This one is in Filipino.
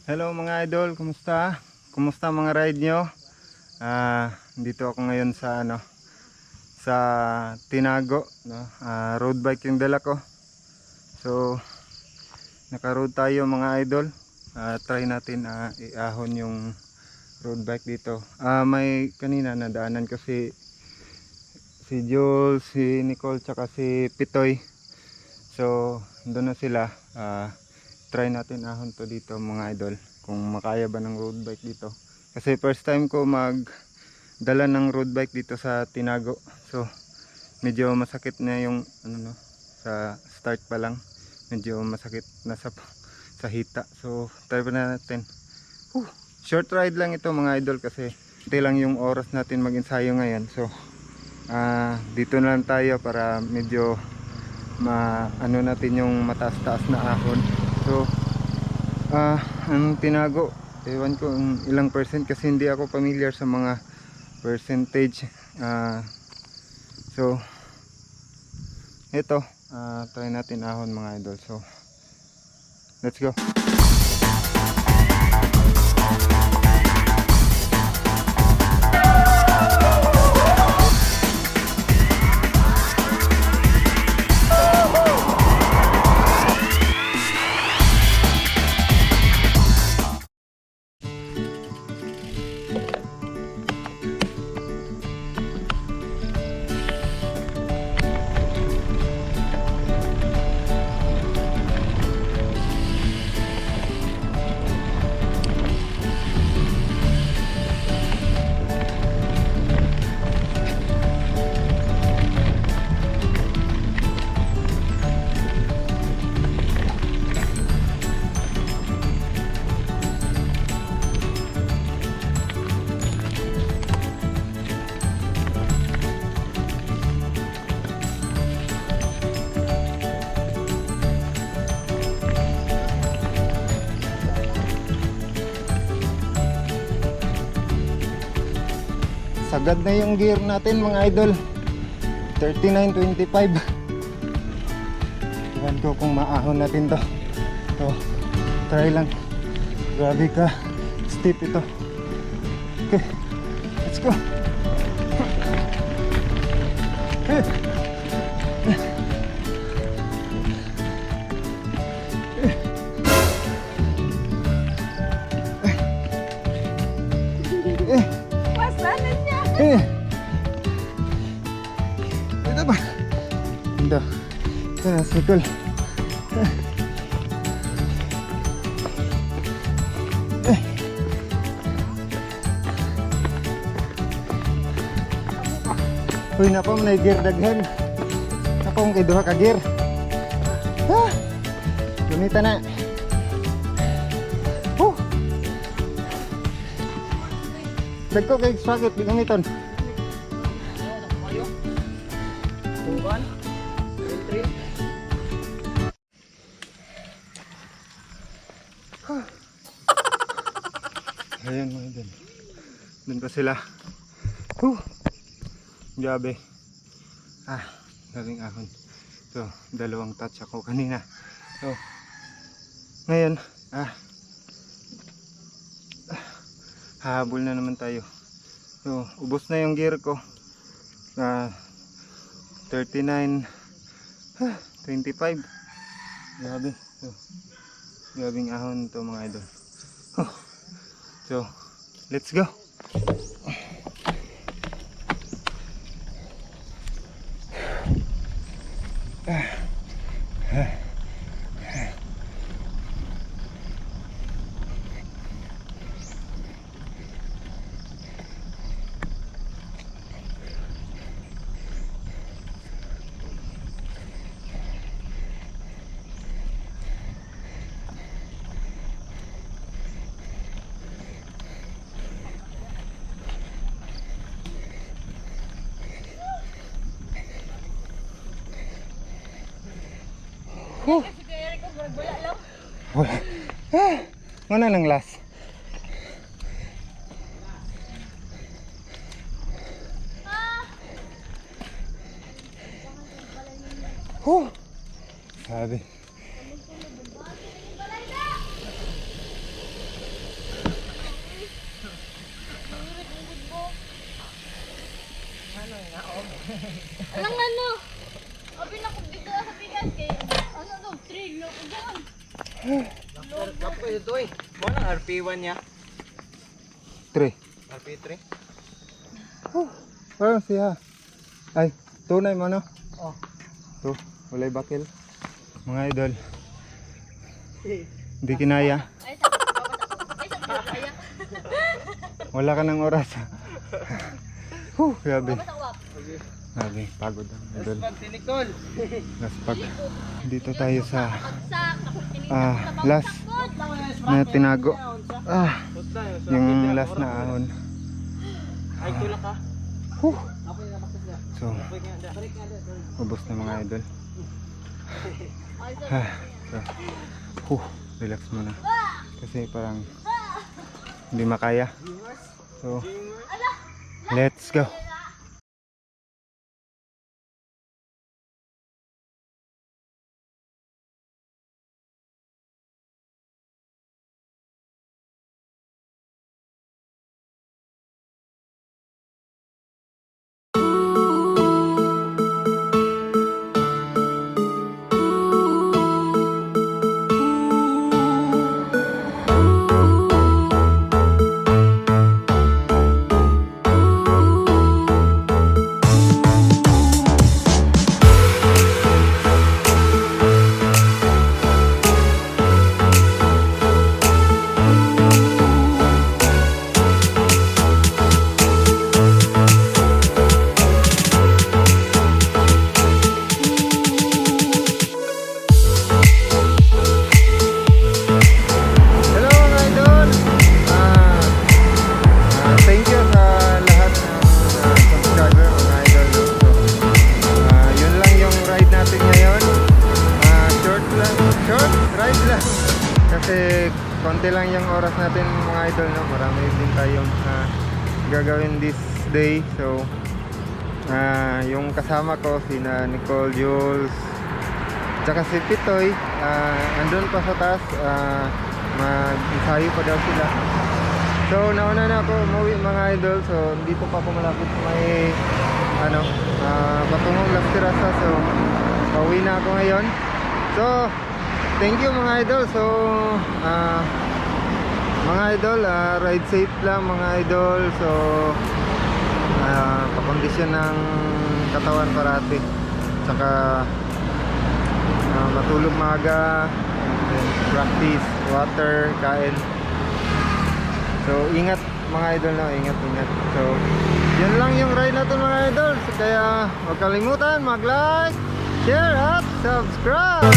Hello mga idol, kumusta? Kumusta mga ride nyo? Dito ako ngayon sa sa Tinago, no? Road bike yung dala ko. So, naka-road tayo mga idol. Try natin iahon yung road bike dito. May kanina nadaanan ko si Jules, si Nicole, tsaka si Pitoy. So, doon na sila. Try natin ahon to dito mga idol, kung makaya ba ng road bike dito, kasi first time ko magdala ng road bike dito sa Tinago. So medyo masakit na yung sa start pa lang medyo masakit na sa hita. So try pa natin. Short ride lang ito mga idol, kasi ito lang yung oras natin mag-ensayo ngayon. So dito na lang tayo para medyo natin yung mataas-taas na ahon. So ang Tinago, ewan ko ilang percent, kasi hindi ako familiar sa mga percentage. So ito, try natin ahon mga idol. So let's go. Sagad na yung gear natin mga idol, 39.25. Iwan ko kung maahon natin to. So try lang. Grabe ka steep ito. Okay, let's go. Ito ba? Ito. Ito na, sikol. Uy, napa mo na gear daghan. Napa mo kay duha ka gear. Gamitan na. Dagko kay sakit di gamiton. Ayan mga idol, dun pa sila. Grabe. Daming ahon. So dalawang touch ako kanina. So ngayon habol na naman tayo. So ubos na yung gear ko. 39.25. Grabe. So grabing ahon to mga idol. So let's go. Mana nang last? Sabi. Alang ano? Abi na kung dito sa bigas kay ano to, trail lo ko dyan. Kap ko ito eh. Mo na RP1 niya. 3. RP3. Parang siya. Ay, tunay mo no? Oh. To, walay bakil. Mga idol. Hindi kinaya. Ay sa kaya. Wala ka ng oras. Grabe. Basta wap. Grabe, pagod ang idol. Pag tinikol. Last pag. Dito tayo sa Pagsak, last na tinago. Pusta Yung last na ahon. Ay tulak ka. Huh. Ako yung nabakas niya. So, Balik nga doon. ubos na mga idol. So, relax muna. Kasi parang hindi makaya. So, let's go. Hello mga idol! Thank you sa lahat ng subscriber mga idol. So, yun lang yung ride natin ngayon. Short ride lang. Kasi konti lang yung oras natin mga idol. No? Marami din tayong gagawin this day. So, yung kasama ko, sina Nicole, Jules, tsaka si Pitoy, andun pa sa taas, mag-ensayo pa daw sila. So nauna na ako umuwi mga idol. So dito pa ako malapit sa may patungong Las Terrazas. So pauwi na ako ngayon. So thank you mga idol. So mga idol, ride safe lang mga idol. So pakondisyon ng katawan parati, tsaka matulog maaga, and then practice, water, kain. So ingat mga idol na, ingat. So yun lang yung ride natin mga idol. So, kaya huwag kalimutan mag-like, share at subscribe.